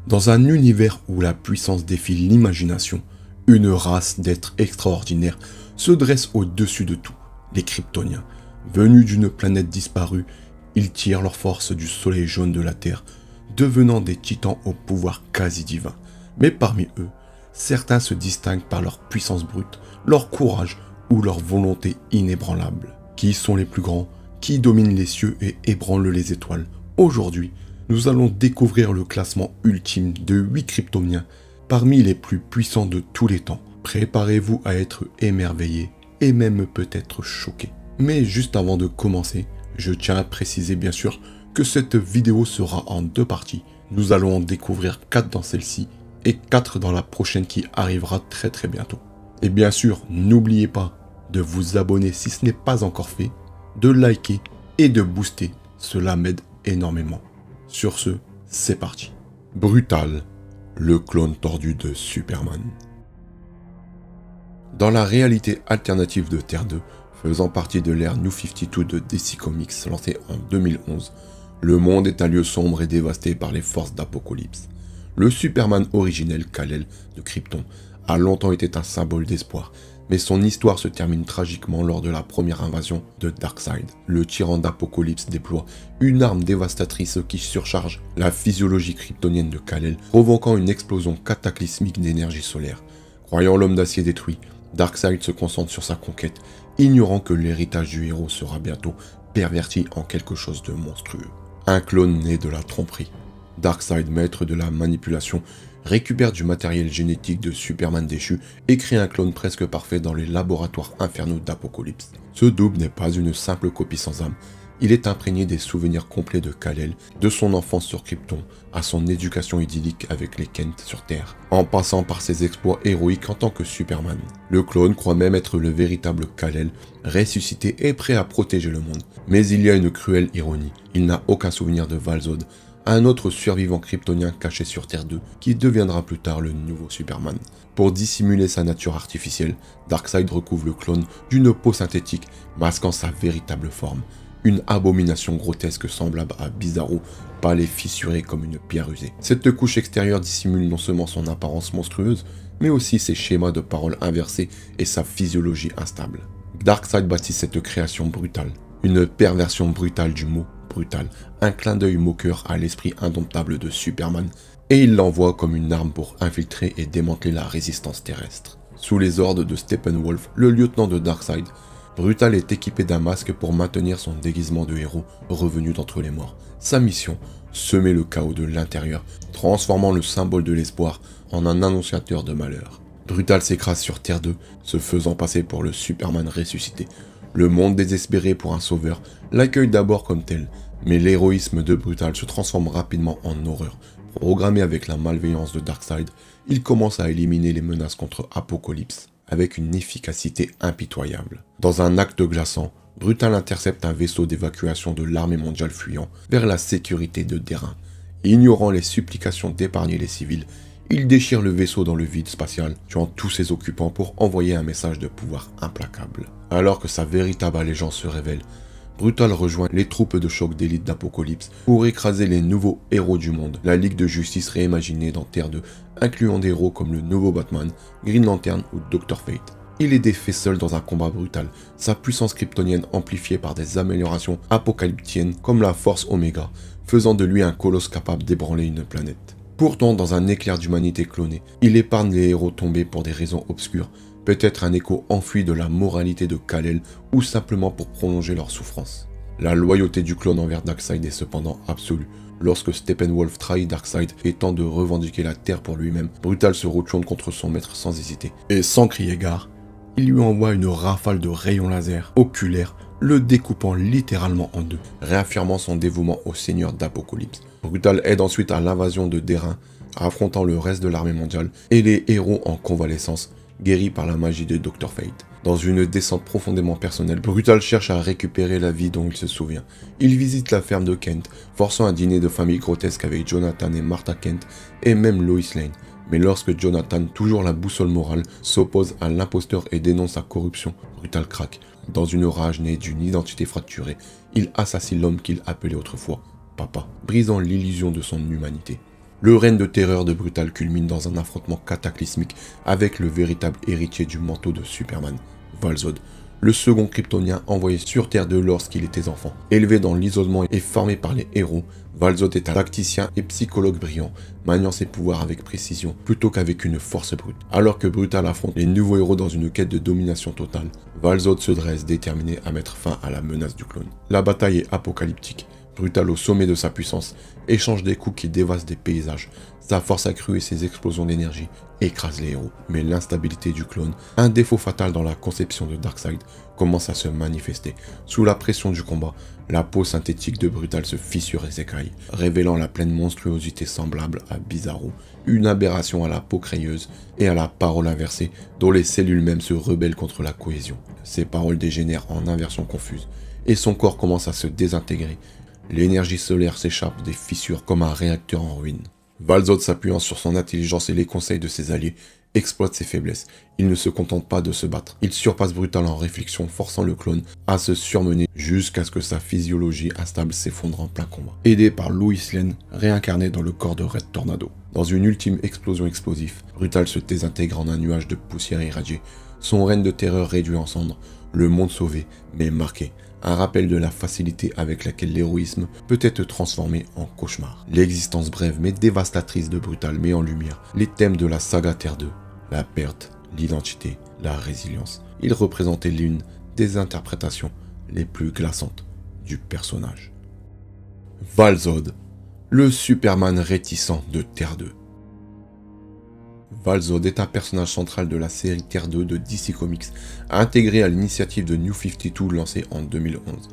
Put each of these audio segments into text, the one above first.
Dans un univers où la puissance défie l'imagination, une race d'êtres extraordinaires se dresse au-dessus de tout, les Kryptoniens. Venus d'une planète disparue, ils tirent leur force du soleil jaune de la Terre, devenant des titans au pouvoir quasi divin. Mais parmi eux, certains se distinguent par leur puissance brute, leur courage ou leur volonté inébranlable. Qui sont les plus grands? Qui dominent les cieux et ébranlent les étoiles? Aujourd'hui, nous allons découvrir le classement ultime de 8 Kryptoniens, parmi les plus puissants de tous les temps. Préparez-vous à être émerveillés et même peut-être choqués. Mais juste avant de commencer, je tiens à préciser bien sûr que cette vidéo sera en 2 parties. Nous allons en découvrir 4 dans celle-ci et 4 dans la prochaine qui arrivera très bientôt. Et bien sûr, n'oubliez pas de vous abonner si ce n'est pas encore fait, de liker et de booster, cela m'aide énormément. Sur ce, c'est parti. Brutal, le clone tordu de Superman. Dans la réalité alternative de Terre 2, faisant partie de l'ère New 52 de DC Comics lancée en 2011, le monde est un lieu sombre et dévasté par les forces d'Apocalypse. Le Superman originel, Kal-El de Krypton, a longtemps été un symbole d'espoir, mais son histoire se termine tragiquement lors de la première invasion de Darkseid. Le tyran d'Apocalypse déploie une arme dévastatrice qui surcharge la physiologie kryptonienne de Kal-El, provoquant une explosion cataclysmique d'énergie solaire. Croyant l'homme d'acier détruit, Darkseid se concentre sur sa conquête, ignorant que l'héritage du héros sera bientôt perverti en quelque chose de monstrueux. Un clone né de la tromperie. Darkseid, maître de la manipulation, récupère du matériel génétique de Superman déchu et crée un clone presque parfait dans les laboratoires infernaux d'Apocalypse. Ce double n'est pas une simple copie sans âme, il est imprégné des souvenirs complets de Kal-El, de son enfance sur Krypton, à son éducation idyllique avec les Kent sur Terre, en passant par ses exploits héroïques en tant que Superman. Le clone croit même être le véritable Kal-El, ressuscité et prêt à protéger le monde. Mais il y a une cruelle ironie, il n'a aucun souvenir de Val-Zod, un autre survivant kryptonien caché sur Terre 2 qui deviendra plus tard le nouveau Superman. Pour dissimuler sa nature artificielle, Darkseid recouvre le clone d'une peau synthétique masquant sa véritable forme. Une abomination grotesque semblable à Bizarro, pâle et fissurée comme une pierre usée. Cette couche extérieure dissimule non seulement son apparence monstrueuse, mais aussi ses schémas de parole inversés et sa physiologie instable. Darkseid bâtit cette création brutale, une perversion brutale du mot brutal, un clin d'œil moqueur à l'esprit indomptable de Superman, et il l'envoie comme une arme pour infiltrer et démanteler la résistance terrestre. Sous les ordres de Steppenwolf, le lieutenant de Darkseid, Brutal est équipé d'un masque pour maintenir son déguisement de héros revenu d'entre les morts. Sa mission, semer le chaos de l'intérieur, transformant le symbole de l'espoir en un annonciateur de malheur. Brutal s'écrase sur Terre 2, se faisant passer pour le Superman ressuscité. Le monde désespéré pour un sauveur l'accueille d'abord comme tel, mais l'héroïsme de Brutal se transforme rapidement en horreur. Programmé avec la malveillance de Darkseid, il commence à éliminer les menaces contre Apocalypse avec une efficacité impitoyable. Dans un acte glaçant, Brutal intercepte un vaisseau d'évacuation de l'armée mondiale fuyant vers la sécurité de Dérin. Ignorant les supplications d'épargner les civils, il déchire le vaisseau dans le vide spatial, tuant tous ses occupants pour envoyer un message de pouvoir implacable. Alors que sa véritable allégeance se révèle, Brutal rejoint les troupes de choc d'élite d'Apocalypse pour écraser les nouveaux héros du monde, la Ligue de Justice réimaginée dans Terre 2, incluant des héros comme le nouveau Batman, Green Lantern ou Dr. Fate. Il est défait seul dans un combat brutal, sa puissance kryptonienne amplifiée par des améliorations apocalyptiennes comme la Force Omega, faisant de lui un colosse capable d'ébranler une planète. Pourtant, dans un éclair d'humanité clonée, il épargne les héros tombés pour des raisons obscures, peut-être un écho enfui de la moralité de Kal-El ou simplement pour prolonger leur souffrance. La loyauté du clone envers Darkseid est cependant absolue. Lorsque Steppenwolf trahit Darkseid et tente de revendiquer la Terre pour lui-même, Brutal se retourne contre son maître sans hésiter. Et sans crier gare, il lui envoie une rafale de rayons laser oculaires, le découpant littéralement en deux, réaffirmant son dévouement au seigneur d'Apocalypse. Brutal aide ensuite à l'invasion de Dérin, affrontant le reste de l'armée mondiale et les héros en convalescence, guéris par la magie de Dr. Fate. Dans une descente profondément personnelle, Brutal cherche à récupérer la vie dont il se souvient. Il visite la ferme de Kent, forçant un dîner de famille grotesque avec Jonathan et Martha Kent, et même Lois Lane. Mais lorsque Jonathan, toujours la boussole morale, s'oppose à l'imposteur et dénonce sa corruption, Brutal craque. Dans une rage née d'une identité fracturée, il assassine l'homme qu'il appelait autrefois Papa, brisant l'illusion de son humanité. Le règne de terreur de Brutal culmine dans un affrontement cataclysmique avec le véritable héritier du manteau de Superman, Val-Zod, le second Kryptonien envoyé sur Terre 2 lorsqu'il était enfant. Élevé dans l'isolement et formé par les héros, Val-Zod est un tacticien et psychologue brillant, maniant ses pouvoirs avec précision plutôt qu'avec une force brute. Alors que Brutal affronte les nouveaux héros dans une quête de domination totale, Val-Zod se dresse déterminé à mettre fin à la menace du clone. La bataille est apocalyptique. Brutal au sommet de sa puissance, échange des coups qui dévastent des paysages. Sa force accrue et ses explosions d'énergie écrasent les héros. Mais l'instabilité du clone, un défaut fatal dans la conception de Darkseid, commence à se manifester. Sous la pression du combat, la peau synthétique de Brutal se fissure et s'écaille, révélant la pleine monstruosité semblable à Bizarro, une aberration à la peau crayeuse et à la parole inversée, dont les cellules mêmes se rebellent contre la cohésion. Ses paroles dégénèrent en inversion confuse, et son corps commence à se désintégrer. L'énergie solaire s'échappe des fissures comme un réacteur en ruine. Val-Zod, s'appuyant sur son intelligence et les conseils de ses alliés, exploite ses faiblesses. Il ne se contente pas de se battre. Il surpasse Brutal en réflexion, forçant le clone à se surmener jusqu'à ce que sa physiologie instable s'effondre en plein combat. Aidé par Lois Lane, réincarné dans le corps de Red Tornado. Dans une ultime explosion explosive, Brutal se désintègre en un nuage de poussière irradiée. Son règne de terreur réduit en cendres. Le monde sauvé, mais marqué. Un rappel de la facilité avec laquelle l'héroïsme peut être transformé en cauchemar. L'existence brève mais dévastatrice de Brutal met en lumière les thèmes de la saga Terre 2. La perte, l'identité, la résilience. Il représentait l'une des interprétations les plus glaçantes du personnage. Val-Zod, le Superman réticent de Terre 2. Val-Zod est un personnage central de la série Terre 2 de DC Comics, intégré à l'initiative de New 52 lancée en 2011.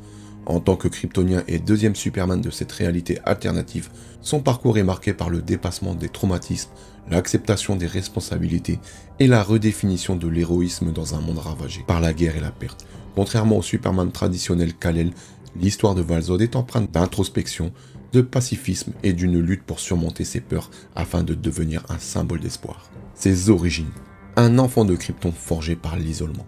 En tant que Kryptonien et deuxième Superman de cette réalité alternative, son parcours est marqué par le dépassement des traumatismes, l'acceptation des responsabilités et la redéfinition de l'héroïsme dans un monde ravagé par la guerre et la perte. Contrairement au Superman traditionnel Kal-El, l'histoire de Val-Zod est empreinte d'introspection, de pacifisme et d'une lutte pour surmonter ses peurs afin de devenir un symbole d'espoir. Ses origines. Un enfant de Krypton forgé par l'isolement.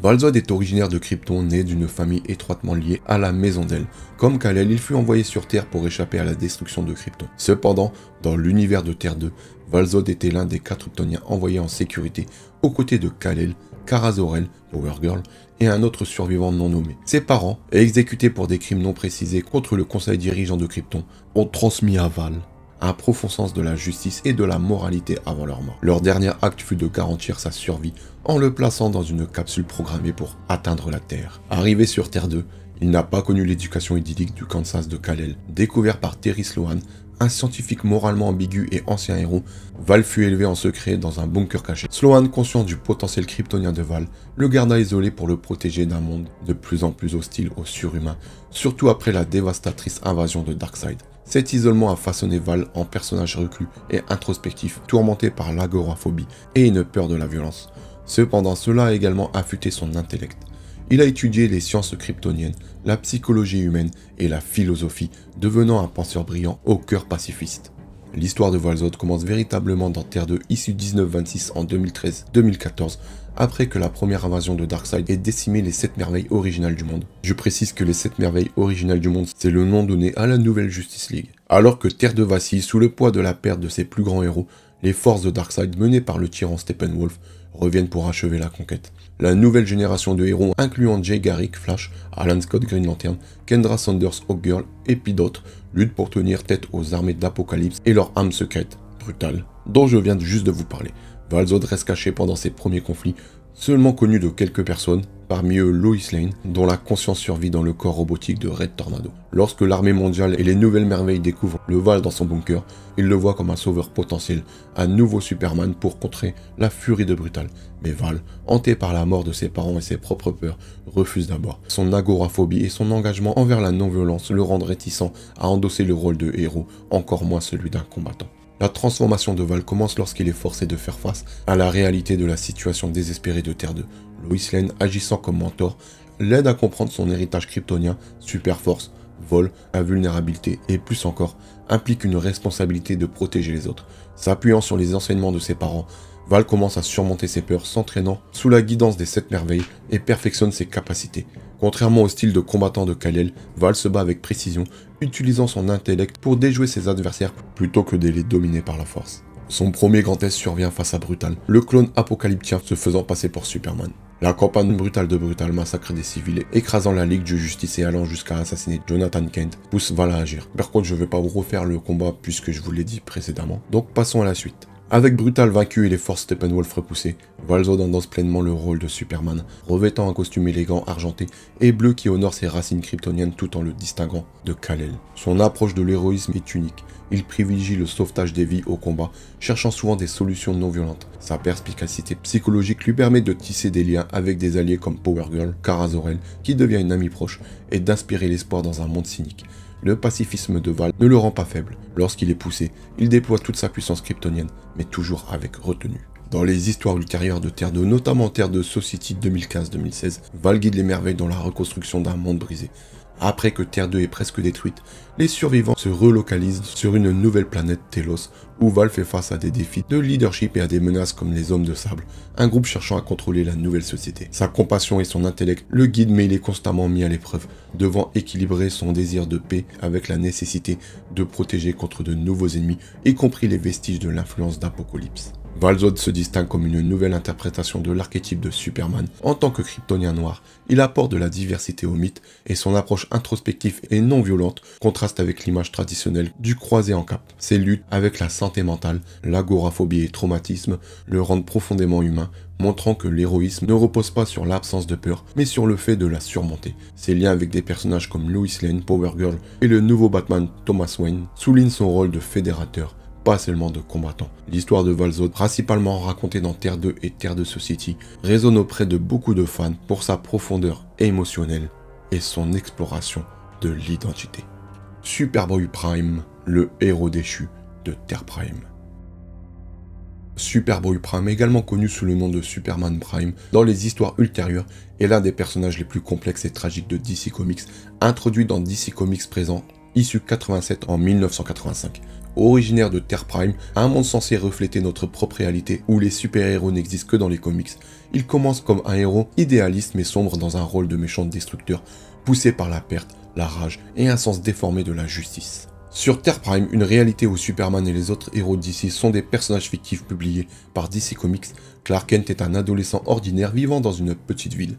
Val-Zod est originaire de Krypton, né d'une famille étroitement liée à la Maison d'El. Comme Kal-El, il fut envoyé sur Terre pour échapper à la destruction de Krypton. Cependant, dans l'univers de Terre 2, Val-Zod était l'un des 4 Kryptoniens envoyés en sécurité aux côtés de Kal-El, Kara Zor-El, Power Girl, et un autre survivant non nommé. Ses parents, exécutés pour des crimes non précisés contre le conseil dirigeant de Krypton, ont transmis à Val un profond sens de la justice et de la moralité avant leur mort. Leur dernier acte fut de garantir sa survie en le plaçant dans une capsule programmée pour atteindre la Terre. Arrivé sur Terre 2, il n'a pas connu l'éducation idyllique du Kansas de Kal-El. Découvert par Terry Sloan, un scientifique moralement ambigu et ancien héros, Val fut élevé en secret dans un bunker caché. Sloan, conscient du potentiel kryptonien de Val, le garda isolé pour le protéger d'un monde de plus en plus hostile aux surhumains, surtout après la dévastatrice invasion de Darkseid. Cet isolement a façonné Val en personnage reclus et introspectif, tourmenté par l'agoraphobie et une peur de la violence. Cependant, cela a également affûté son intellect. Il a étudié les sciences kryptoniennes, la psychologie humaine et la philosophie, devenant un penseur brillant au cœur pacifiste. L'histoire de Val-Zod commence véritablement dans Terre 2, issue 1926 en 2013-2014, après que la première invasion de Darkseid ait décimé les 7 merveilles originales du monde. Je précise que les 7 merveilles originales du monde, c'est le nom donné à la nouvelle Justice League. Alors que Terre 2 vacille sous le poids de la perte de ses plus grands héros, les forces de Darkseid, menées par le tyran Steppenwolf, reviennent pour achever la conquête. La nouvelle génération de héros, incluant Jay Garrick, Flash, Alan Scott, Green Lantern, Kendra Saunders, Hawkgirl et puis d'autres, luttent pour tenir tête aux armées d'Apocalypse et leur âme secrète, Brutal, dont je viens juste de vous parler. Val-Zod reste caché pendant ses premiers conflits, seulement connu de quelques personnes, parmi eux Lois Lane, dont la conscience survit dans le corps robotique de Red Tornado. Lorsque l'armée mondiale et les nouvelles merveilles découvrent le Val dans son bunker, ils le voient comme un sauveur potentiel, un nouveau Superman pour contrer la furie de Brutal. Mais Val, hanté par la mort de ses parents et ses propres peurs, refuse d'abord. Son agoraphobie et son engagement envers la non-violence le rendent réticent à endosser le rôle de héros, encore moins celui d'un combattant. La transformation de Val commence lorsqu'il est forcé de faire face à la réalité de la situation désespérée de Terre 2. Lois Lane, agissant comme mentor, l'aide à comprendre son héritage kryptonien, super force, vol, invulnérabilité et plus encore, implique une responsabilité de protéger les autres. S'appuyant sur les enseignements de ses parents, Val commence à surmonter ses peurs, s'entraînant sous la guidance des 7 merveilles et perfectionne ses capacités. Contrairement au style de combattant de Kal-El, Val se bat avec précision, utilisant son intellect pour déjouer ses adversaires plutôt que de les dominer par la force. Son premier grand test survient face à Brutal, le clone apocalyptien se faisant passer pour Superman. La campagne brutale de Brutal massacre des civils, écrasant la Ligue de Justice et allant jusqu'à assassiner Jonathan Kent, pousse Val à agir. Par contre, je ne vais pas vous refaire le combat puisque je vous l'ai dit précédemment, donc passons à la suite. Avec Brutal vaincu et les forces Steppenwolf repoussées, Val-Zod endosse pleinement le rôle de Superman, revêtant un costume élégant argenté et bleu qui honore ses racines kryptoniennes tout en le distinguant de Kal-El. Son approche de l'héroïsme est unique. Il privilégie le sauvetage des vies au combat, cherchant souvent des solutions non violentes. Sa perspicacité psychologique lui permet de tisser des liens avec des alliés comme Power Girl, Kara Zor-El, qui devient une amie proche, et d'inspirer l'espoir dans un monde cynique. Le pacifisme de Val ne le rend pas faible. Lorsqu'il est poussé, il déploie toute sa puissance kryptonienne, mais toujours avec retenue. Dans les histoires ultérieures de Terre 2, notamment Terre 2 Society 2015-2016, Val guide les merveilles dans la reconstruction d'un monde brisé. Après que Terre 2 est presque détruite, les survivants se relocalisent sur une nouvelle planète, Telos, où Val fait face à des défis de leadership et à des menaces comme les Hommes de Sable, un groupe cherchant à contrôler la nouvelle société. Sa compassion et son intellect le guident, mais il est constamment mis à l'épreuve, devant équilibrer son désir de paix avec la nécessité de protéger contre de nouveaux ennemis, y compris les vestiges de l'influence d'Apocalypse. Val-Zod se distingue comme une nouvelle interprétation de l'archétype de Superman. En tant que kryptonien noir, il apporte de la diversité au mythe et son approche introspective et non violente contraste avec l'image traditionnelle du croisé en cap. Ses luttes avec la santé mentale, l'agoraphobie et traumatisme le rendent profondément humain, montrant que l'héroïsme ne repose pas sur l'absence de peur, mais sur le fait de la surmonter. Ses liens avec des personnages comme Lois Lane, Power Girl et le nouveau Batman Thomas Wayne soulignent son rôle de fédérateur, pas seulement de combattant. L'histoire de Val-Zod, principalement racontée dans Terre 2 et Terre 2 Society, résonne auprès de beaucoup de fans pour sa profondeur émotionnelle et son exploration de l'identité. Superboy Prime, le héros déchu de Terre Prime. Superboy Prime, également connu sous le nom de Superman Prime, dans les histoires ultérieures, est l'un des personnages les plus complexes et tragiques de DC Comics, introduit dans DC Comics présent, issu 87 en 1985. Originaire de Terre Prime, un monde censé refléter notre propre réalité où les super-héros n'existent que dans les comics, il commence comme un héros idéaliste mais sombre dans un rôle de méchant destructeur, poussé par la perte, la rage et un sens déformé de la justice. Sur Terre Prime, une réalité où Superman et les autres héros d'ici sont des personnages fictifs publiés par DC Comics, Clark Kent est un adolescent ordinaire vivant dans une petite ville.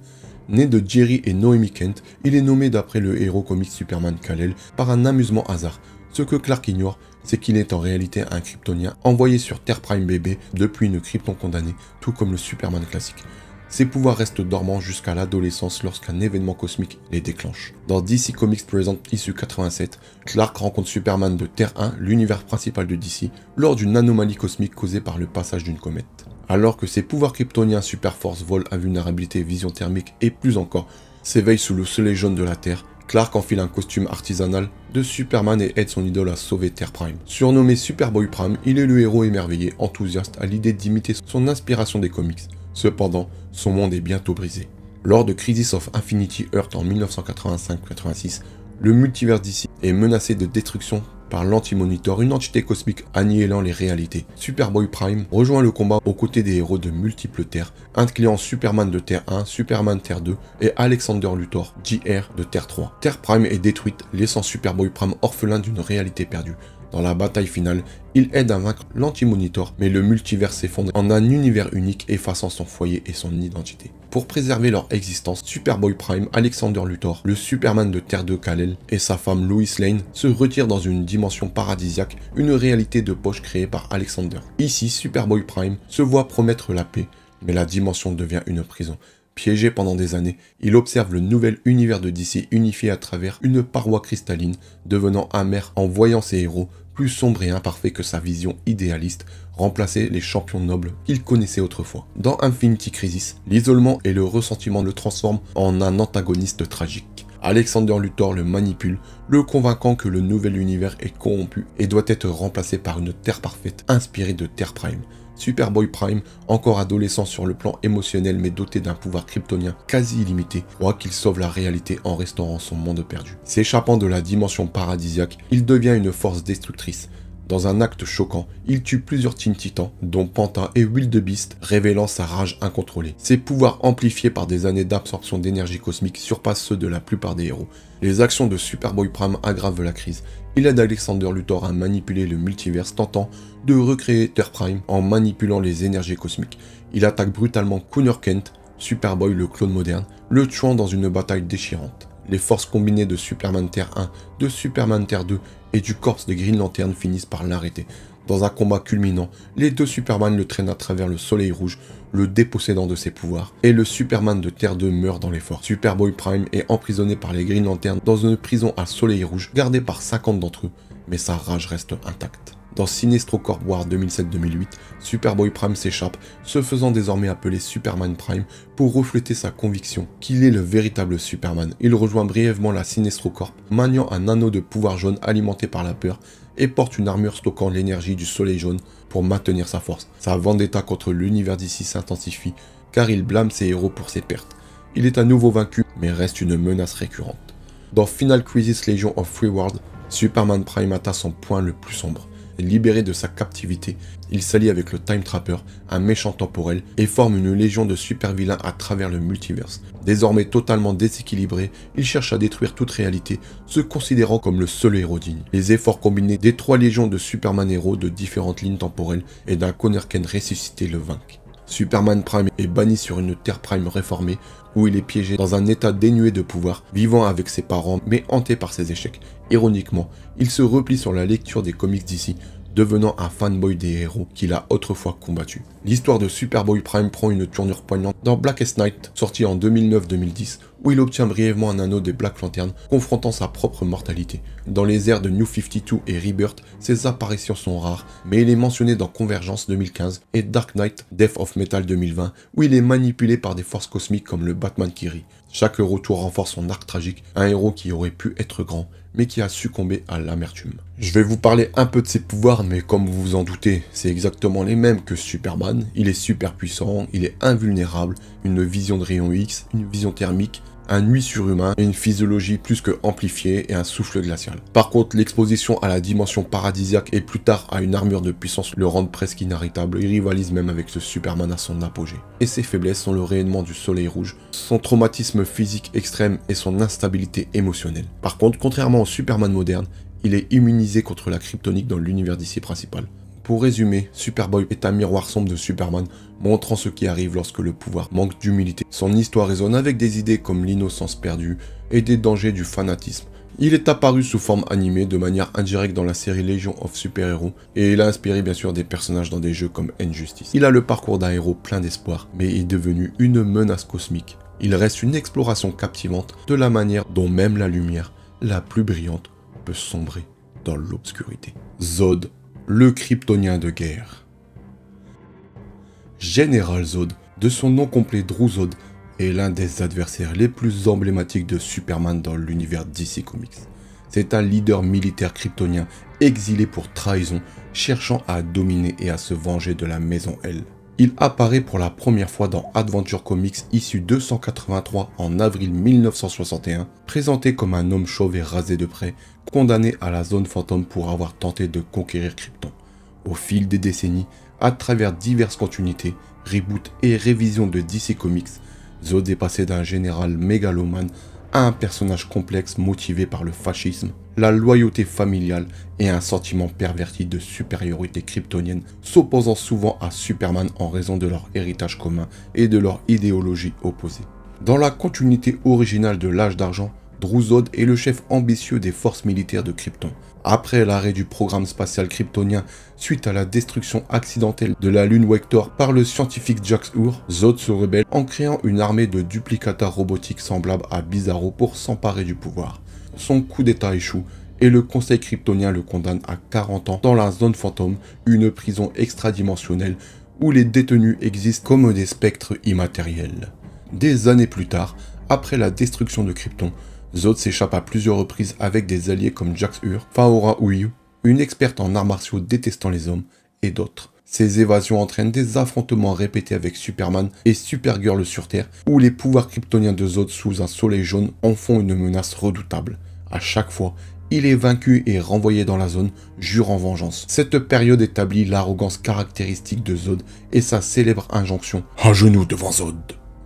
Né de Jerry et Naomi Kent, il est nommé d'après le héros comics Superman Kal-El par un amusement hasard. Ce que Clark ignore, c'est qu'il est en réalité un kryptonien envoyé sur Terre Prime bébé depuis une krypton condamnée, tout comme le Superman classique. Ses pouvoirs restent dormants jusqu'à l'adolescence lorsqu'un événement cosmique les déclenche. Dans DC Comics Present issue 87, Clark rencontre Superman de Terre 1, l'univers principal de DC, lors d'une anomalie cosmique causée par le passage d'une comète. Alors que ses pouvoirs kryptoniens super force, vol, invulnérabilité, vision thermique et plus encore s'éveillent sous le soleil jaune de la Terre, Clark enfile un costume artisanal de Superman et aide son idole à sauver Terre Prime. Surnommé Superboy Prime, il est le héros émerveillé, enthousiaste à l'idée d'imiter son inspiration des comics. Cependant, son monde est bientôt brisé. Lors de Crisis of Infinity Earth en 1985-86, le multivers d'ici est menacé de destruction par l'Anti-Monitor, une entité cosmique annihilant les réalités. Superboy Prime rejoint le combat aux côtés des héros de multiples terres, incluant Superman de Terre 1, Superman Terre 2 et Alexander Luthor, JR de Terre 3. Terre Prime est détruite, laissant Superboy Prime orphelin d'une réalité perdue. Dans la bataille finale, il aide à vaincre l'Anti-Monitor, mais le multivers s'effondre en un univers unique effaçant son foyer et son identité. Pour préserver leur existence, Superboy Prime, Alexander Luthor, le Superman de Terre 2 Kal-El et sa femme Lois Lane se retirent dans une dimension paradisiaque, une réalité de poche créée par Alexander. Ici, Superboy Prime se voit promettre la paix, mais la dimension devient une prison. Piégé pendant des années, il observe le nouvel univers de DC unifié à travers une paroi cristalline, devenant amer en voyant ses héros, plus sombres et imparfaits que sa vision idéaliste, remplacer les champions nobles qu'il connaissait autrefois. Dans Infinity Crisis, l'isolement et le ressentiment le transforment en un antagoniste tragique. Alexander Luthor le manipule, le convainquant que le nouvel univers est corrompu et doit être remplacé par une Terre parfaite inspirée de Terre Prime. Superboy Prime, encore adolescent sur le plan émotionnel mais doté d'un pouvoir kryptonien quasi illimité, croit qu'il sauve la réalité en restaurant son monde perdu. S'échappant de la dimension paradisiaque, il devient une force destructrice. Dans un acte choquant, il tue plusieurs Teen Titans, dont Pantin et Wildebeest, révélant sa rage incontrôlée. Ses pouvoirs amplifiés par des années d'absorption d'énergie cosmique surpassent ceux de la plupart des héros. Les actions de Superboy Prime aggravent la crise. Il aide Alexander Luthor à manipuler le multiverse, tentant de recréer Terre Prime en manipulant les énergies cosmiques. Il attaque brutalement Connor Kent, Superboy le clone moderne, le tuant dans une bataille déchirante. Les forces combinées de Superman Terre 1, de Superman Terre 2 et du corps des Green Lantern finissent par l'arrêter. Dans un combat culminant, les deux Superman le traînent à travers le Soleil Rouge, le dépossédant de ses pouvoirs, et le Superman de Terre 2 meurt dans l'effort. Superboy Prime est emprisonné par les Green Lantern dans une prison à Soleil Rouge, gardée par 50 d'entre eux, mais sa rage reste intacte. Dans Sinestro Corps War 2007-2008, Superboy Prime s'échappe, se faisant désormais appeler Superman Prime pour refléter sa conviction qu'il est le véritable Superman. Il rejoint brièvement la Sinestro Corp, maniant un anneau de pouvoir jaune alimenté par la peur et porte une armure stockant l'énergie du soleil jaune pour maintenir sa force. Sa vendetta contre l'univers d'ici s'intensifie car il blâme ses héros pour ses pertes. Il est à nouveau vaincu mais reste une menace récurrente. Dans Final Crisis Legion of Free World, Superman Prime atteint son point le plus sombre. Libéré de sa captivité, il s'allie avec le Time Trapper, un méchant temporel, et forme une légion de super vilains à travers le multiverse. Désormais totalement déséquilibré, il cherche à détruire toute réalité, se considérant comme le seul héros digne. Les efforts combinés des 3 légions de Superman héros de différentes lignes temporelles et d'un Connor Kent ressuscité le vainquent. Superman Prime est banni sur une Terre Prime réformée, où il est piégé dans un état dénué de pouvoir, vivant avec ses parents mais hanté par ses échecs. Ironiquement, il se replie sur la lecture des comics d'ici, devenant un fanboy des héros qu'il a autrefois combattus. L'histoire de Superboy Prime prend une tournure poignante dans Blackest Night, sorti en 2009-2010, où il obtient brièvement un anneau des Black Lantern, confrontant sa propre mortalité. Dans les ères de New 52 et Rebirth, ses apparitions sont rares, mais il est mentionné dans Convergence 2015 et Dark Knight, Death of Metal 2020, où il est manipulé par des forces cosmiques comme le Batman qui rit. Chaque retour renforce son arc tragique, un héros qui aurait pu être grand, mais qui a succombé à l'amertume. Je vais vous parler un peu de ses pouvoirs, mais comme vous vous en doutez, c'est exactement les mêmes que Superman. Il est super puissant, il est invulnérable, une vision de rayon X, une vision thermique, un œil surhumain, une physiologie plus que amplifiée et un souffle glacial. Par contre, l'exposition à la dimension paradisiaque et plus tard à une armure de puissance le rendent presque inarrêtable, il rivalise même avec ce Superman à son apogée. Et ses faiblesses sont le rayonnement du soleil rouge, son traumatisme physique extrême et son instabilité émotionnelle. Par contre, contrairement au Superman moderne, il est immunisé contre la kryptonique dans l'univers d'ici principal. Pour résumer, Superboy est un miroir sombre de Superman, montrant ce qui arrive lorsque le pouvoir manque d'humilité. Son histoire résonne avec des idées comme l'innocence perdue et des dangers du fanatisme. Il est apparu sous forme animée de manière indirecte dans la série Legion of Super Heroes et il a inspiré bien sûr des personnages dans des jeux comme Injustice. Il a le parcours d'un héros plein d'espoir, mais est devenu une menace cosmique. Il reste une exploration captivante de la manière dont même la lumière, la plus brillante, peut sombrer dans l'obscurité. Zod, le kryptonien de guerre. Général Zod, de son nom complet Drew Zod, est l'un des adversaires les plus emblématiques de Superman dans l'univers DC Comics. C'est un leader militaire kryptonien exilé pour trahison, cherchant à dominer et à se venger de la Maison L. Il apparaît pour la première fois dans Adventure Comics issue 283 en avril 1961, présenté comme un homme chauve et rasé de près, condamné à la zone fantôme pour avoir tenté de conquérir Krypton. Au fil des décennies, à travers diverses continuités, reboots et révisions de DC Comics, Zod est passé d'un général mégalomane à un personnage complexe motivé par le fascisme, la loyauté familiale et un sentiment perverti de supériorité kryptonienne, s'opposant souvent à Superman en raison de leur héritage commun et de leur idéologie opposée. Dans la continuité originale de l'Âge d'Argent, Drew Zod est le chef ambitieux des forces militaires de Krypton. Après l'arrêt du programme spatial kryptonien suite à la destruction accidentelle de la lune Vector par le scientifique Jax Ur, Zod se rebelle en créant une armée de duplicata robotiques semblables à Bizarro pour s'emparer du pouvoir. Son coup d'état échoue et le conseil kryptonien le condamne à 40 ans dans la zone fantôme, une prison extradimensionnelle où les détenus existent comme des spectres immatériels. Des années plus tard, après la destruction de Krypton, Zod s'échappe à plusieurs reprises avec des alliés comme Jax Ur, Faora Uyu, une experte en arts martiaux détestant les hommes, et d'autres. Ces évasions entraînent des affrontements répétés avec Superman et Supergirl sur Terre, où les pouvoirs kryptoniens de Zod sous un soleil jaune en font une menace redoutable. À chaque fois, il est vaincu et renvoyé dans la zone, jurant vengeance. Cette période établit l'arrogance caractéristique de Zod et sa célèbre injonction « À genoux devant Zod ».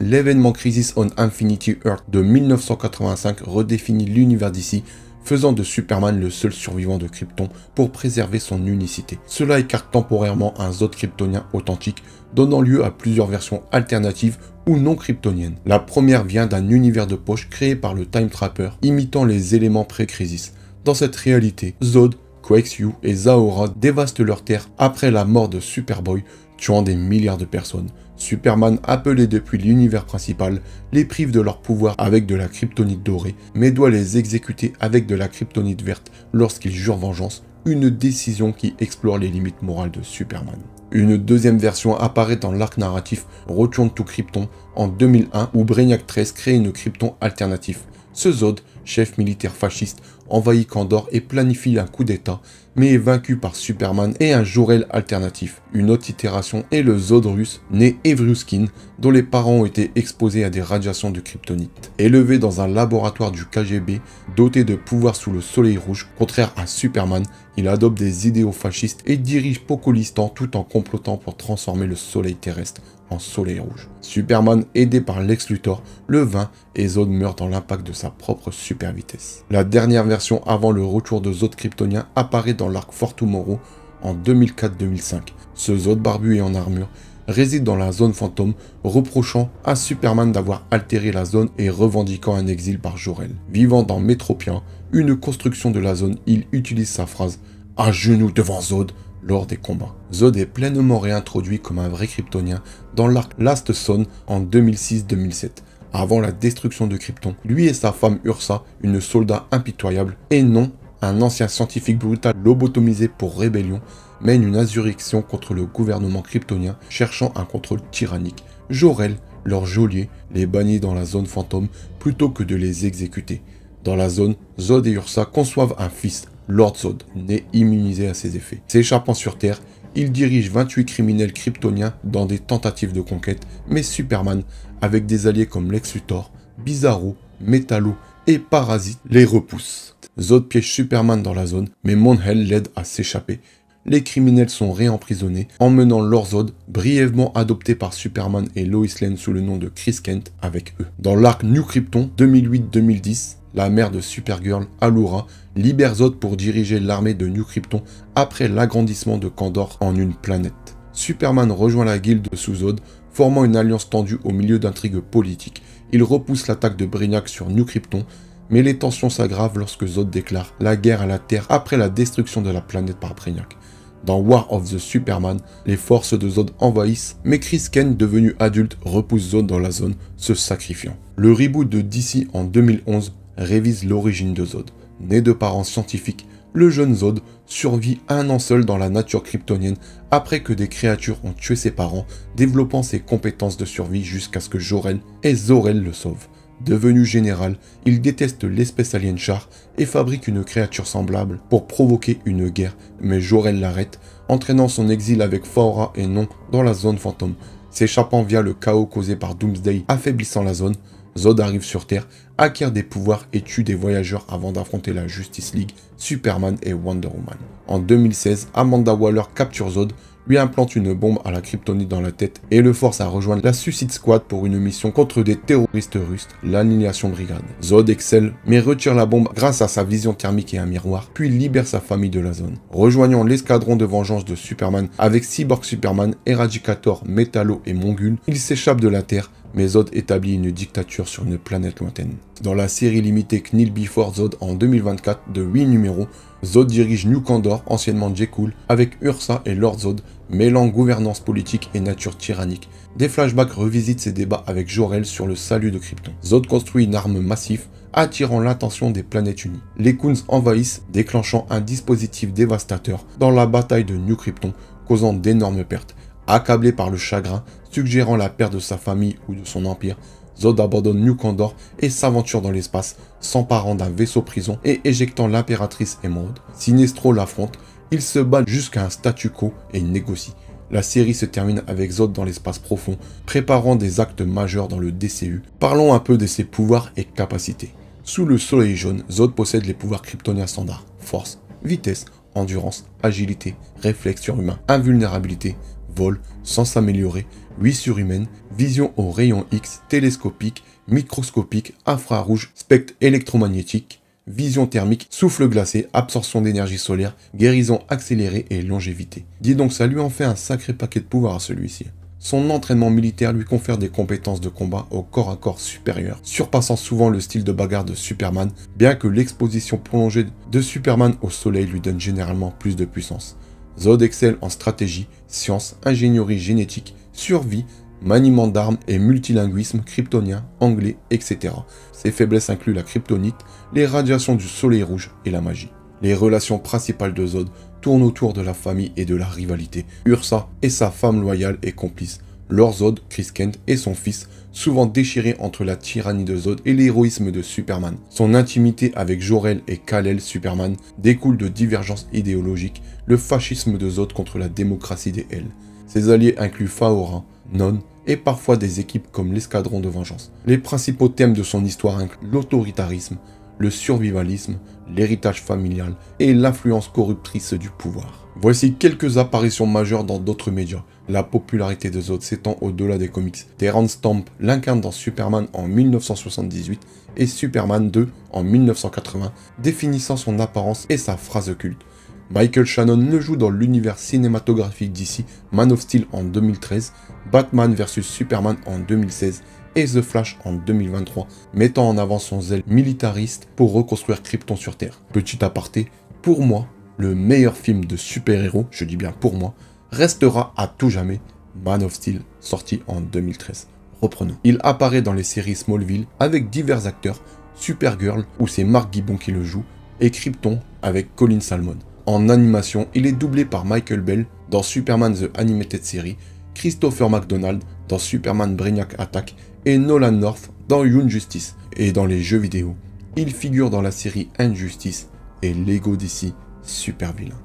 L'événement Crisis on Infinity Earth de 1985 redéfinit l'univers d'ici, faisant de Superman le seul survivant de Krypton pour préserver son unicité. Cela écarte temporairement un Zod kryptonien authentique, donnant lieu à plusieurs versions alternatives ou non kryptoniennes. La première vient d'un univers de poche créé par le Time Trapper, imitant les éléments pré-Crisis. Dans cette réalité, Zod, Quakes-U et Zahora dévastent leur terre après la mort de Superboy, tuant des milliards de personnes. Superman, appelé depuis l'univers principal, les prive de leur pouvoir avec de la kryptonite dorée, mais doit les exécuter avec de la kryptonite verte lorsqu'il jure vengeance, une décision qui explore les limites morales de Superman. Une deuxième version apparaît dans l'arc narratif Return to Krypton en 2001 où Brainiac 13 crée une Krypton alternative. Ce Zod, chef militaire fasciste, envahit Kandor et planifie un coup d'état, mais est vaincu par Superman et un Jor-El alternatif. Une autre itération est le Zod russe, né Evruskin, dont les parents ont été exposés à des radiations de kryptonite. Élevé dans un laboratoire du KGB, doté de pouvoirs sous le soleil rouge, contraire à Superman, il adopte des idéaux fascistes et dirige Pocolistan tout en complotant pour transformer le soleil terrestre en soleil rouge. Superman, aidé par Lex Luthor, le vainc et Zod meurt dans l'impact de sa propre super vitesse. La dernière version avant le retour de Zod kryptonien apparaît dans l'arc For Tomorrow en 2004-2005. Ce Zod barbu et en armure réside dans la zone fantôme, reprochant à Superman d'avoir altéré la zone et revendiquant un exil par Jor-El. Vivant dans Metropia, une construction de la zone, il utilise sa phrase « à genoux devant Zod » lors des combats. Zod est pleinement réintroduit comme un vrai kryptonien dans l'arc Last Son en 2006-2007. Avant la destruction de Krypton, lui et sa femme Ursa, une soldat impitoyable, et non un ancien scientifique brutal lobotomisé pour rébellion, mènent une insurrection contre le gouvernement kryptonien cherchant un contrôle tyrannique. Jor-El, leur geôlier, les bannit dans la zone fantôme plutôt que de les exécuter. Dans la zone, Zod et Ursa conçoivent un fils, Lord Zod, né immunisé à ses effets. S'échappant sur Terre, il dirige 28 criminels kryptoniens dans des tentatives de conquête, mais Superman, avec des alliés comme Lex Luthor, Bizarro, Metallo et Parasite, les repousse. Zod piège Superman dans la zone, mais Mon-El l'aide à s'échapper. Les criminels sont réemprisonnés, emmenant Lord Zod, brièvement adopté par Superman et Lois Lane sous le nom de Chris Kent, avec eux. Dans l'arc New Krypton 2008-2010, la mère de Supergirl, Allura, libère Zod pour diriger l'armée de New Krypton après l'agrandissement de Kandor en une planète. Superman rejoint la guilde sous Zod, formant une alliance tendue au milieu d'intrigues politiques. Il repousse l'attaque de Brainiac sur New Krypton, mais les tensions s'aggravent lorsque Zod déclare la guerre à la Terre après la destruction de la planète par Brainiac. Dans War of the Superman, les forces de Zod envahissent, mais Chris Kent, devenu adulte, repousse Zod dans la zone, se sacrifiant. Le reboot de DC en 2011 révise l'origine de Zod. Né de parents scientifiques, le jeune Zod survit un an seul dans la nature kryptonienne après que des créatures ont tué ses parents, développant ses compétences de survie jusqu'à ce que Jor-El et Zor-El le sauvent. Devenu général, il déteste l'espèce alien Char et fabrique une créature semblable pour provoquer une guerre, mais Jor-El l'arrête, entraînant son exil avec Faora et Non dans la zone fantôme. S'échappant via le chaos causé par Doomsday, affaiblissant la zone, Zod arrive sur Terre, acquiert des pouvoirs et tue des voyageurs avant d'affronter la Justice League, Superman et Wonder Woman. En 2016, Amanda Waller capture Zod, lui implante une bombe à la kryptonite dans la tête et le force à rejoindre la Suicide Squad pour une mission contre des terroristes russes, l'Annihilation Brigade. Zod excelle, mais retire la bombe grâce à sa vision thermique et un miroir, puis libère sa famille de la zone. Rejoignant l'escadron de vengeance de Superman avec Cyborg Superman, Eradicator, Metallo et Mongul, il s'échappe de la Terre, mais Zod établit une dictature sur une planète lointaine. Dans la série limitée Kneel Before Zod en 2024 de 8 numéros, Zod dirige New Kandor, anciennement Jekyll, avec Ursa et Lord Zod, mêlant gouvernance politique et nature tyrannique. Des flashbacks revisitent ses débats avec Jor-El sur le salut de Krypton. Zod construit une arme massive, attirant l'attention des planètes unies. Les Khunds envahissent, déclenchant un dispositif dévastateur dans la bataille de New Krypton, causant d'énormes pertes. Accablé par le chagrin, suggérant la perte de sa famille ou de son empire, Zod abandonne New Kandor et s'aventure dans l'espace, s'emparant d'un vaisseau prison et éjectant l'impératrice Emerald. Sinestro l'affronte, il se bat jusqu'à un statu quo et négocie. La série se termine avec Zod dans l'espace profond, préparant des actes majeurs dans le DCU. Parlons un peu de ses pouvoirs et capacités. Sous le soleil jaune, Zod possède les pouvoirs kryptoniens standards. Force, vitesse, endurance, agilité, réflexe surhumain, invulnérabilité, vol, sens amélioré, vue surhumaine, vision aux rayons X, télescopique, microscopique, infrarouge, spectre électromagnétique, vision thermique, souffle glacé, absorption d'énergie solaire, guérison accélérée et longévité. Dis donc, ça lui en fait un sacré paquet de pouvoirs à celui-ci. Son entraînement militaire lui confère des compétences de combat au corps à corps supérieures, surpassant souvent le style de bagarre de Superman, bien que l'exposition prolongée de Superman au soleil lui donne généralement plus de puissance. Zod excelle en stratégie, science, ingénierie génétique, survie, maniement d'armes et multilinguisme kryptonien, anglais, etc. Ses faiblesses incluent la kryptonite, les radiations du soleil rouge et la magie. Les relations principales de Zod tournent autour de la famille et de la rivalité. Ursa et sa femme loyale et complice. Lord Zod, Chris Kent et son fils, souvent déchirés entre la tyrannie de Zod et l'héroïsme de Superman. Son intimité avec Jor-El et Kal-El Superman découle de divergences idéologiques, le fascisme de Zod contre la démocratie des Hells. Ses alliés incluent Faora, Non et parfois des équipes comme l'Escadron de Vengeance. Les principaux thèmes de son histoire incluent l'autoritarisme, le survivalisme, l'héritage familial et l'influence corruptrice du pouvoir. Voici quelques apparitions majeures dans d'autres médias. La popularité de Zod s'étend au-delà des comics. Terrence Stamp l'incarne dans Superman en 1978 et Superman 2 en 1980, définissant son apparence et sa phrase culte. Michael Shannon le joue dans l'univers cinématographique d'ici, Man of Steel en 2013, Batman vs Superman en 2016 et The Flash en 2023, mettant en avant son zèle militariste pour reconstruire Krypton sur Terre. Petit aparté, pour moi, le meilleur film de super-héros, je dis bien pour moi, restera à tout jamais Man of Steel, sorti en 2013. Reprenons. Il apparaît dans les séries Smallville avec divers acteurs, Supergirl, où c'est Mark Gibbon qui le joue, et Krypton avec Colin Salmon. En animation, il est doublé par Michael Bell dans Superman The Animated Series, Christopher McDonald dans Superman Brainiac Attack et Nolan North dans Young Justice. Et dans les jeux vidéo, il figure dans la série Injustice et Lego DC Super Villain.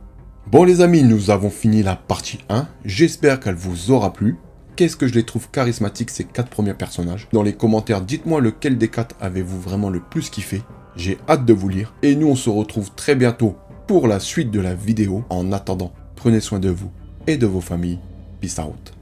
Bon les amis, nous avons fini la partie 1, j'espère qu'elle vous aura plu. Qu'est-ce que je les trouve charismatiques ces 4 premiers personnages? Dans les commentaires, dites-moi lequel des 4 avez-vous vraiment le plus kiffé. J'ai hâte de vous lire et nous on se retrouve très bientôt pour la suite de la vidéo. En attendant, prenez soin de vous et de vos familles. Peace out.